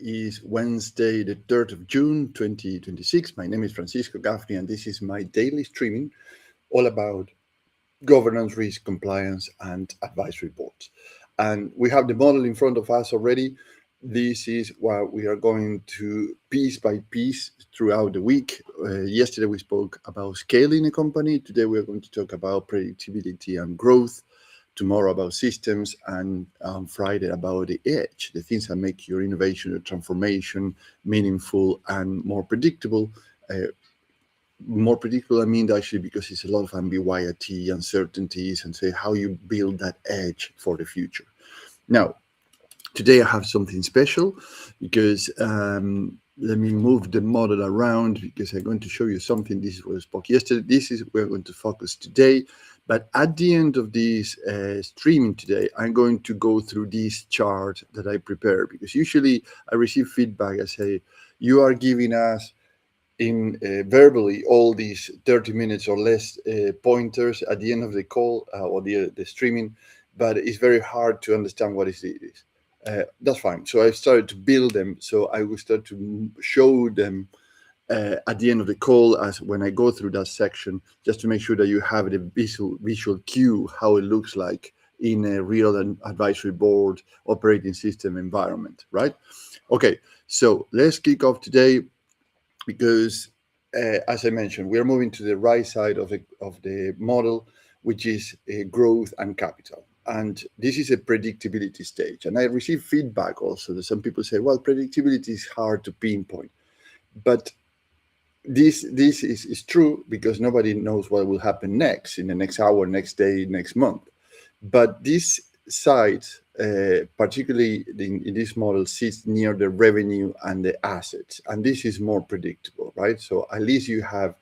is Wednesday, the 3rd of June, 2026. My name is Francisco Gaffney, and this is my daily streaming all about governance, risk, compliance, and advisory boards. And we have the model in front of us already. This is what we are going to piece by piece throughout the week. Yesterday we spoke about scaling a company. Today we are going to talk about predictability and growth. Tomorrow about systems, and on Friday about the edge, the things that make your innovation or transformation meaningful and more predictable. More predictable, I mean, actually, because it's a lot of ambiguity, uncertainties, and say how you build that edge for the future. Now, today I have something special because let me move the model around because I'm going to show you something. This is what I spoke yesterday. This is where we're going to focus today. But at the end of this streaming today, I'm going to go through this chart that I prepared because usually I receive feedback. I say, you are giving us in verbally all these 30 minutes or less pointers at the end of the call or the streaming, but it's very hard to understand what it is. That's fine. So I started to build them. So I will start to show them at the end of the call as when I go through that section, just to make sure that you have the visual cue, how it looks like in a real advisory board operating system environment, right? Okay, so let's kick off today because as I mentioned, we are moving to the right side of the model, which is growth and capital. And this is a predictability stage. And I receive feedback also that some people say, well, predictability is hard to pinpoint. But this is true because nobody knows what will happen next in the next hour, next day, next month. But this side, particularly in this model, sits near the revenue and the assets. And this is more predictable, right? So at least you have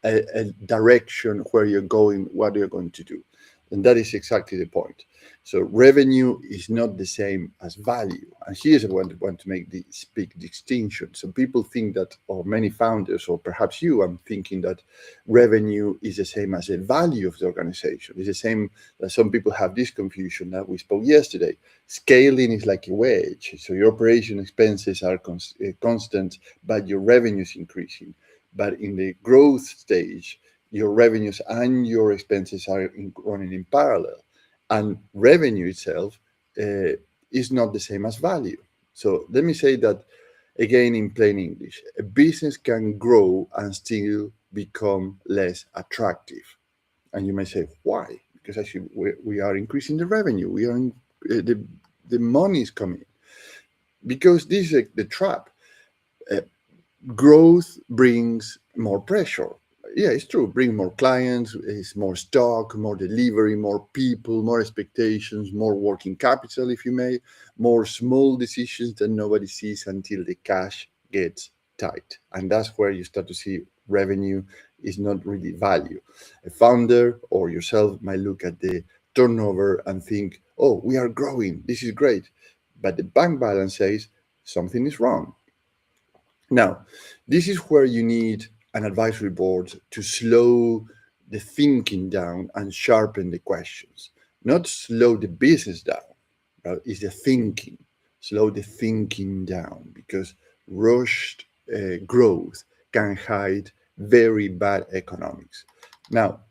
a direction where you're going, what you're going to do. And that is exactly the point. So revenue is not the same as value. And here's what I want to make this big distinction. So people think that, or many founders, or perhaps you, I'm thinking that revenue is the same as the value of the organization. It's the same that some people have this confusion that we spoke yesterday. Scaling is like a wage. So your operation expenses are constant, but your revenue is increasing. But in the growth stage, your revenues and your expenses are running in parallel. And revenue itself is not the same as value. So let me say that again in plain English. A business can grow and still become less attractive. And you may say, why? Because actually we are increasing the revenue. We are the money is coming. Because this is the trap. Growth brings more pressure. Yeah, it's true. Bring more clients, it's more stock, more delivery, more people, more expectations, more working capital, if you may, more small decisions that nobody sees until the cash gets tight. And that's where you start to see revenue is not really value. A founder or yourself might look at the turnover and think, oh, we are growing. This is great. But the bank balance says something is wrong. Now, this is where you need an advisory board to slow the thinking down and sharpen the questions. Not slow the business down, right? It's the thinking. Slow the thinking down because rushed growth can hide very bad economics. Now,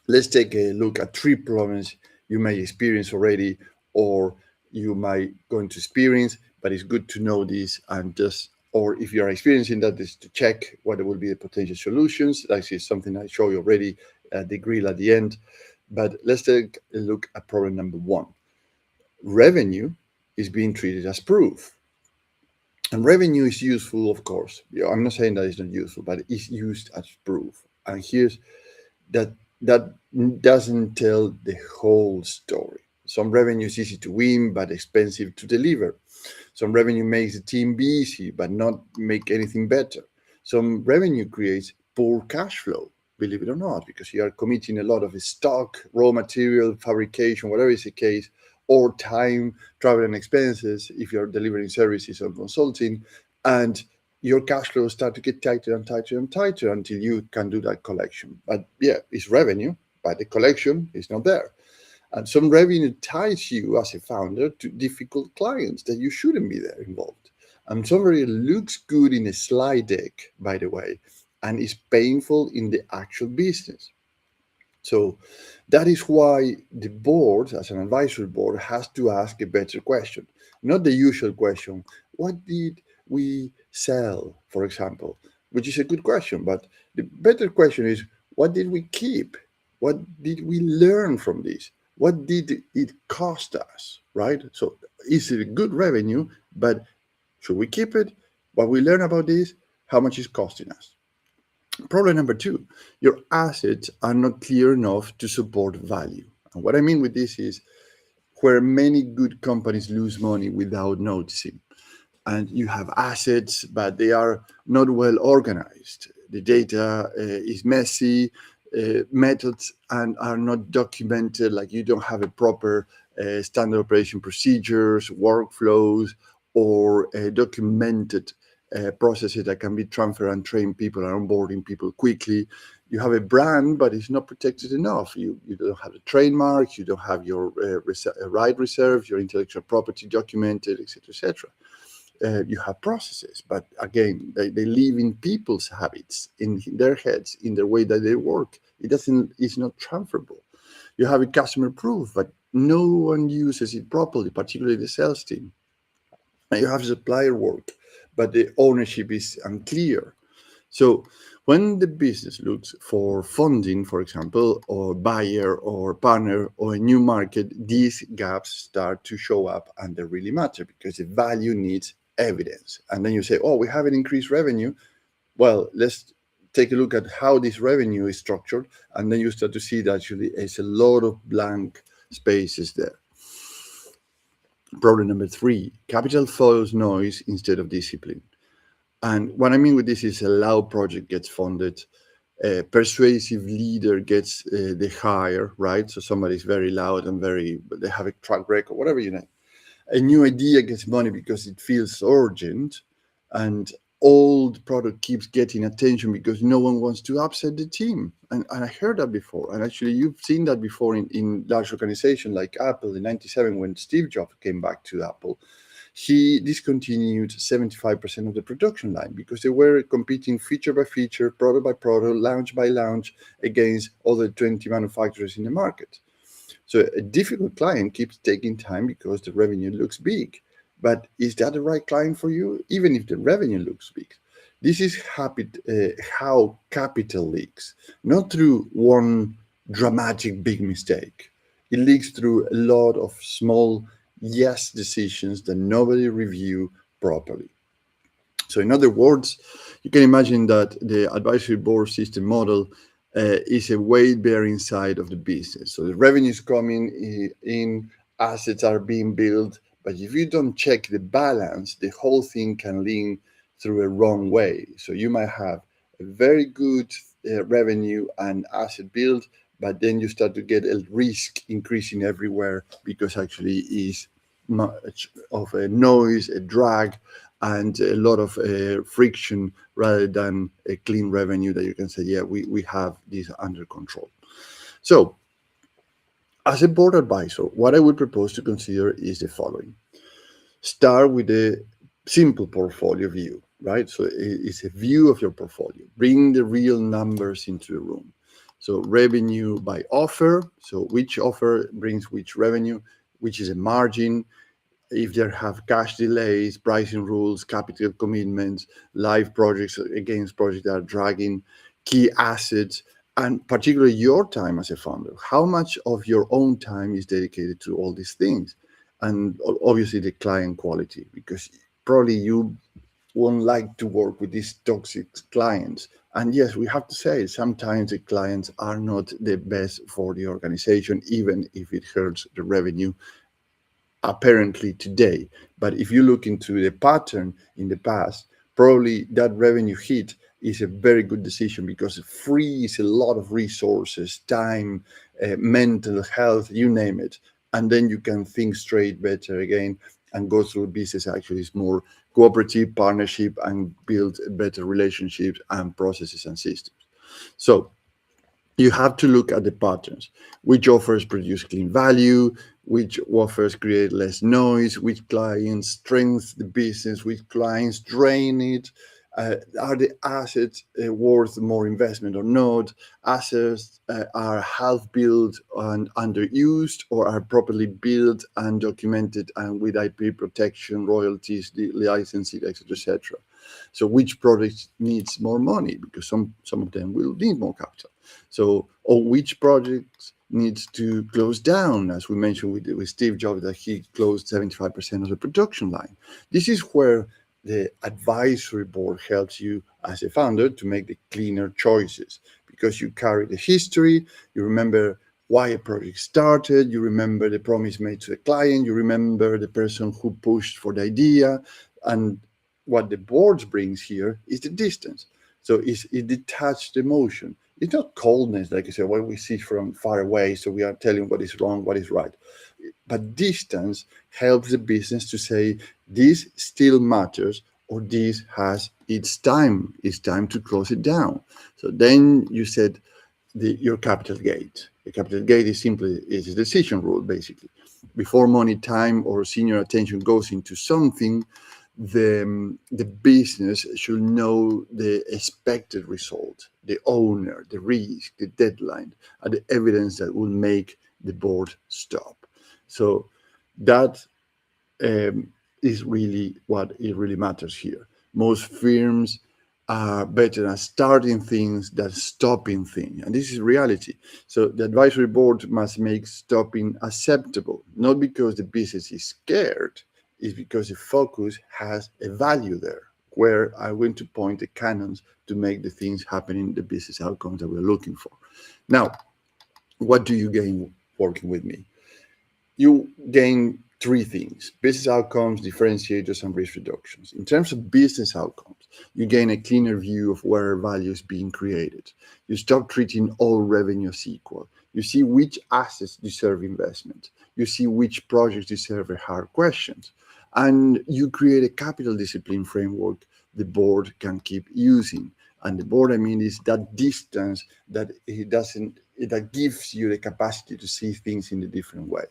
let's take a look at three problems you may experience already or you might going to experience, but it's good to know this and just or if you are experiencing that, is to check what will be the potential solutions. That is something I show you already at the grill at the end. But let's take a look at problem number one. Revenue is being treated as proof. And revenue is useful, of course. I'm not saying that it's not useful, but it's used as proof. And here's that doesn't tell the whole story. Some revenue is easy to win, but expensive to deliver. Some revenue makes the team busy, but not make anything better. Some revenue creates poor cash flow, believe it or not, because you are committing a lot of stock, raw material, fabrication, whatever is the case, or time, travel and expenses if you're delivering services or consulting, and your cash flow start to get tighter and tighter and tighter until you can do that collection. But yeah, it's revenue, but the collection is not there. And some revenue ties you as a founder to difficult clients that you shouldn't be there involved. And summary looks good in a slide deck, by the way, and is painful in the actual business. So that is why the board, as an advisory board, has to ask a better question, not the usual question, what did we sell, for example, which is a good question, but the better question is, what did we keep? What did we learn from this? What did it cost us, right? So is it a good revenue, but should we keep it? What we learn about this, how much is costing us? Problem number two, your assets are not clear enough to support value. And what I mean with this is where many good companies lose money without noticing. And you have assets, but they are not well organized. The data is messy, methods and are not documented, like you don't have a proper standard operation procedures, workflows, or documented processes that can be transferred and train people and onboarding people quickly. You have a brand, but it's not protected enough. You don't have the trademarks, you don't have your right reserves, your intellectual property documented, etc., etc. You have processes, but again, they live in people's habits, in their heads, in the way that they work. It's not transferable. You have a customer proof, but no one uses it properly, particularly the sales team. And you have supplier work, but the ownership is unclear. So when the business looks for funding, for example, or buyer or partner or a new market, these gaps start to show up and they really matter because the value needs evidence. And then you say, oh, we have an increased revenue. Well, let's take a look at how this revenue is structured. And then you start to see that actually there's a lot of blank spaces there. Problem number three, capital follows noise instead of discipline. And what I mean with this is a loud project gets funded, a persuasive leader gets the hire, right? So somebody's very loud and they have a track record, whatever you know. A new idea gets money because it feels urgent, and old product keeps getting attention because no one wants to upset the team. And I heard that before. And actually, you've seen that before in large organizations like Apple in '97 when Steve Jobs came back to Apple. He discontinued 75% of the production line because they were competing feature by feature, product by product, launch by launch against other 20 manufacturers in the market. So a difficult client keeps taking time because the revenue looks big. But is that the right client for you, even if the revenue looks big? This is how capital leaks, not through one dramatic big mistake. It leaks through a lot of small yes decisions that nobody review properly. So, in other words, you can imagine that the advisory board system model is a weight bearing side of the business. So, the revenue is coming in, assets are being built, but if you don't check the balance, the whole thing can lean through a wrong way. So, you might have a very good revenue and asset build, but then you start to get a risk increasing everywhere because actually is much of a noise, a drag, and a lot of friction rather than a clean revenue that you can say, yeah, we have this under control. So, as a board advisor, what I would propose to consider is the following. Start with a simple portfolio view, right? So, it's a view of your portfolio. Bring the real numbers into the room. So, revenue by offer. So, which offer brings which revenue, which is a margin, if there have cash delays, pricing rules, capital commitments, live projects against projects that are dragging, key assets, and particularly your time as a founder. How much of your own time is dedicated to all these things? And obviously the client quality, because probably you won't like to work with these toxic clients. And yes, we have to say sometimes the clients are not the best for the organization, even if it hurts the revenue apparently today. But if you look into the pattern in the past, probably that revenue hit is a very good decision because it frees a lot of resources, time, mental health, you name it. And then you can think straight better again and go through business actually is more cooperative partnership and build better relationships and processes and systems. So You have to look at the patterns. Which offers produce clean value, which offers create less noise, which clients strengthen the business, which clients drain it. Are the assets worth more investment or not? Assets are half built and underused, or are properly built and documented and with IP protection, royalties, the licensing, etc., etc. So which project needs more money, because some of them will need more capital. So, or which project needs to close down, as we mentioned with Steve Jobs, that he closed 75% of the production line. This is where the advisory board helps you as a founder to make the cleaner choices, because you carry the history, you remember why a project started, you remember the promise made to the client, you remember the person who pushed for the idea. And what the board brings here is the distance. So it detached emotion. It's not coldness, like I said, what we see from far away. So we are telling what is wrong, what is right. But distance helps the business to say this still matters, or this has its time. It's time to close it down. So then you said your capital gate. The capital gate is a decision rule, basically. Before money, time, or senior attention goes into something, the business should know the expected result, the owner, the risk, the deadline, and the evidence that will make the board stop. So that is really what it really matters here. Most firms are better at starting things than stopping things, and this is reality. So the advisory board must make stopping acceptable, not because the business is scared, it's because the focus has a value there, where I want to point the cannons to make the things happen in the business outcomes that we're looking for. Now, what do you gain working with me? You gain three things: business outcomes, differentiators, and risk reductions. In terms of business outcomes, you gain a cleaner view of where value is being created. You stop treating all revenue as equal. You see which assets deserve investment. You see which projects deserve a hard questions. And you create a capital discipline framework the board can keep using. And the board, I mean, is that distance that it doesn't, that gives you the capacity to see things in a different way.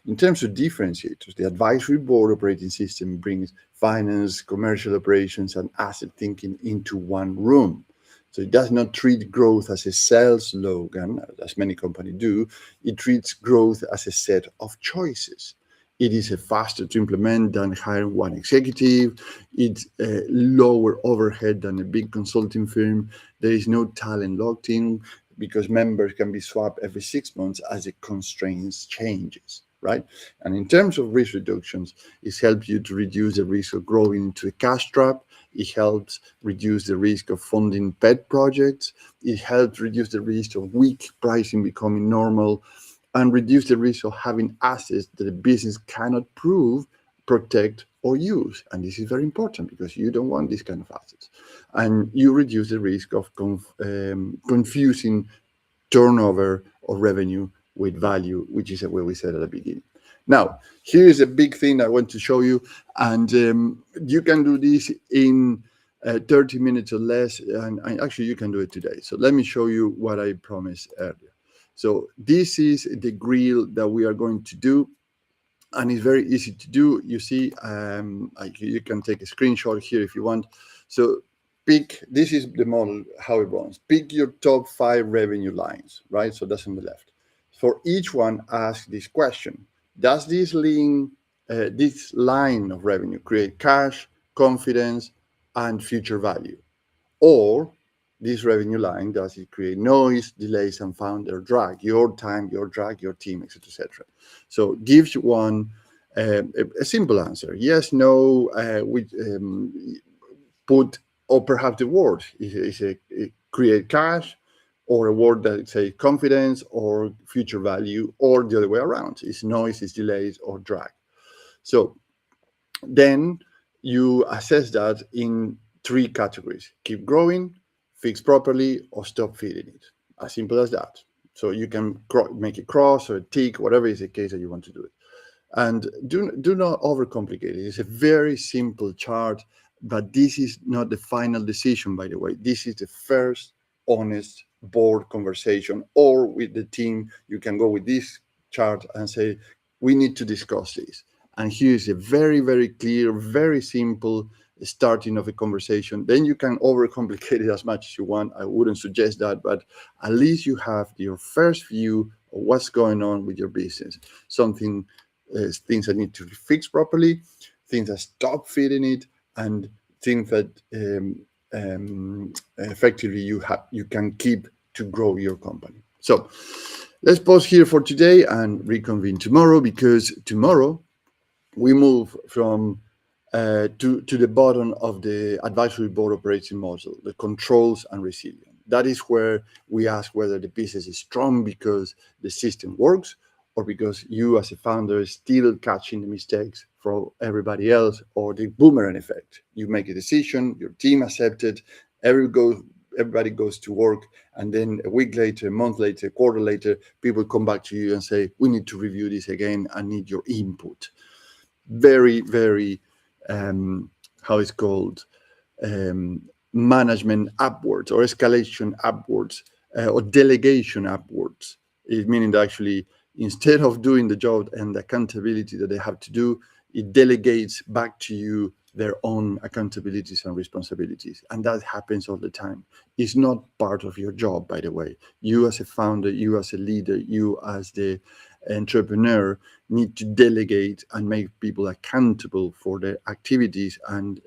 In terms of differentiators, the advisory board operating system brings finance, commercial operations, and asset thinking into one room. So it does not treat growth as a sales slogan, as many companies do. It treats growth as a set of choices. It is a faster to implement than hiring one executive. It's a lower overhead than a big consulting firm. There is no talent locked in, because members can be swapped every 6 months as the constraints changes, right? And in terms of risk reductions, it helps you to reduce the risk of growing into a cash trap. It helps reduce the risk of funding pet projects. It helps reduce the risk of weak pricing becoming normal, and reduce the risk of having assets that the business cannot prove, protect, or use. And this is very important, because you don't want these kind of assets. And you reduce the risk of confusing turnover or revenue with value, which is what we said at the beginning. Now, here is a big thing I want to show you, and you can do this in 30 minutes or less, and actually you can do it today. So let me show you what I promised earlier. So this is the grill that we are going to do, and it's very easy to do. You see, you can take a screenshot here if you want. So pick, this is the model, how it runs. Pick your top 5 revenue lines, right? So that's on the left. For each one, ask this question: does this line of revenue create cash, confidence, and future value? Or this revenue line, does it create noise, delays, and founder drag, your time, your drag, your team, etc., etc.? So gives one a simple answer: yes, no, put, or perhaps the word is a create cash, or a word that say confidence or future value, or the other way around, is noise, is delays, or drag. So then you assess that in 3 categories: keep growing, fix properly, or stop feeding it. As simple as that. So you can make a cross or a tick, whatever is the case that you want to do it. And do not overcomplicate it. It's a very simple chart, but this is not the final decision, by the way. This is the first honest board conversation, or with the team, you can go with this chart and say, we need to discuss this. And here's a very, very clear, very simple starting of a conversation. Then you can overcomplicate it as much as you want. I wouldn't suggest that, but at least you have your first view of what's going on with your business. Something, things that need to be fixed properly, things that stop fitting it, and things that effectively you can keep to grow your company. So let's pause here for today and reconvene tomorrow, because tomorrow we move from to the bottom of the advisory board operating model, the controls and resilience. That is where we ask whether the business is strong because the system works, or because you as a founder is still catching the mistakes from everybody else, or the boomerang effect. You make a decision, your team accepts it, everybody goes to work, and then a week later, a month later, a quarter later, people come back to you and say, we need to review this again, I need your input. Very, very, how it's called, management upwards, or escalation upwards, or delegation upwards. It meaning that actually, instead of doing the job and the accountability that they have to do, it delegates back to you their own accountabilities and responsibilities. And that happens all the time. It's not part of your job, by the way. You as a founder, you as a leader, you as the entrepreneur need to delegate and make people accountable for their activities and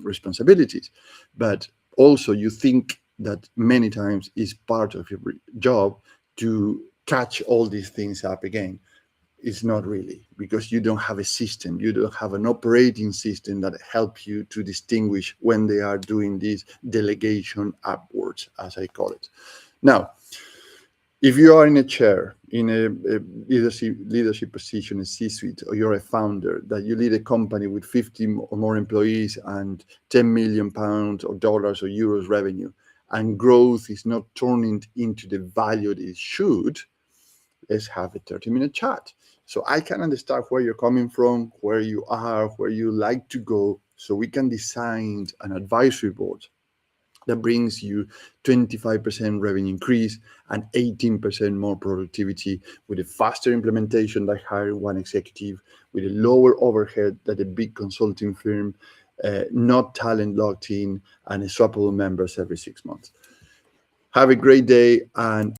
responsibilities. But also you think that many times is part of your job to catch all these things up again. It's not really, because you don't have a system, you don't have an operating system that helps you to distinguish when they are doing this delegation upwards, as I call it. Now, if you are in a chair, in a leadership position, a C-suite, or you're a founder, that you lead a company with 50 or more employees and 10 million pounds or dollars or euros revenue, and growth is not turning into the value it should, let's have a 30-minute chat. So I can understand where you're coming from, where you are, where you like to go, so we can design an advisory board that brings you 25% revenue increase and 18% more productivity, with a faster implementation than hiring one executive, with a lower overhead than a big consulting firm, not talent locked in, and swappable members every 6 months. Have a great day, and